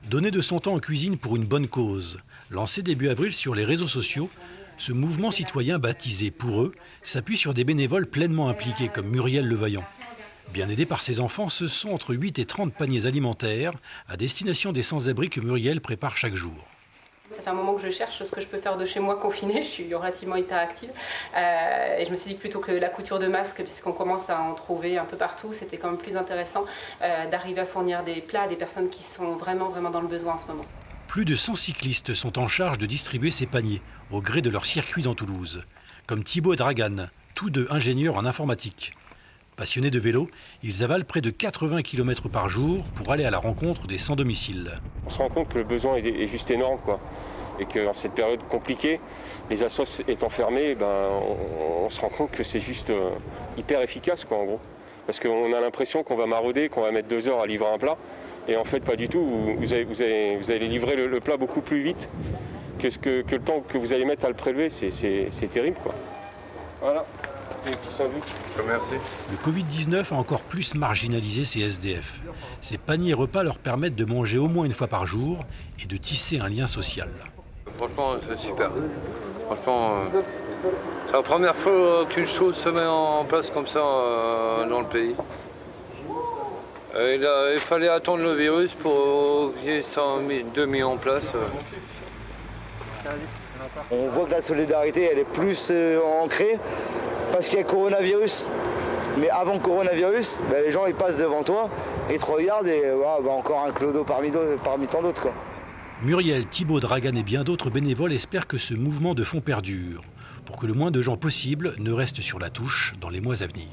Donner de son temps en cuisine pour une bonne cause. Lancé début avril sur les réseaux sociaux, ce mouvement citoyen baptisé Pour eux s'appuie sur des bénévoles pleinement impliqués comme Muriel Levaillant. Bien aidé par ses enfants, ce sont entre 8 et 30 paniers alimentaires à destination des sans-abri que Muriel prépare chaque jour. Ça fait un moment que je cherche ce que je peux faire de chez moi confinée, je suis relativement hyperactive. Et je me suis dit que plutôt que la couture de masques, puisqu'on commence à en trouver un peu partout, c'était quand même plus intéressant d'arriver à fournir des plats à des personnes qui sont vraiment dans le besoin en ce moment. Plus de 100 cyclistes sont en charge de distribuer ces paniers, au gré de leur circuit dans Toulouse. Comme Thibaut et Dragan, tous deux ingénieurs en informatique. Passionnés de vélo, ils avalent près de 80 km par jour pour aller à la rencontre des sans-domicile. On se rend compte que le besoin est juste énorme, quoi. Et que dans cette période compliquée, les assos étant fermés, on se rend compte que c'est juste hyper efficace, quoi, en gros. Parce qu'on a l'impression qu'on va marauder, qu'on va mettre 2 heures à livrer un plat. Et en fait, pas du tout. Vous allez livrer le plat beaucoup plus vite que le temps que vous allez mettre à le prélever. C'est terrible, quoi. Voilà. Des petits sandwichs. Merci. Le Covid-19 a encore plus marginalisé ces SDF. Ces paniers repas leur permettent de manger au moins une fois par jour et de tisser un lien social. Franchement, c'est super. Franchement, c'est la première fois qu'une chose se met en place comme ça dans le pays. Il fallait attendre le virus pour qu'il y ait ça de mis en place. On voit que la solidarité, elle est plus ancrée parce qu'il y a le coronavirus. Mais avant le coronavirus, les gens ils passent devant toi, ils te regardent et encore un clodo parmi tant d'autres, quoi. Muriel, Thibaut, Dragan et bien d'autres bénévoles espèrent que ce mouvement de fond perdure, pour que le moins de gens possible ne restent sur la touche dans les mois à venir.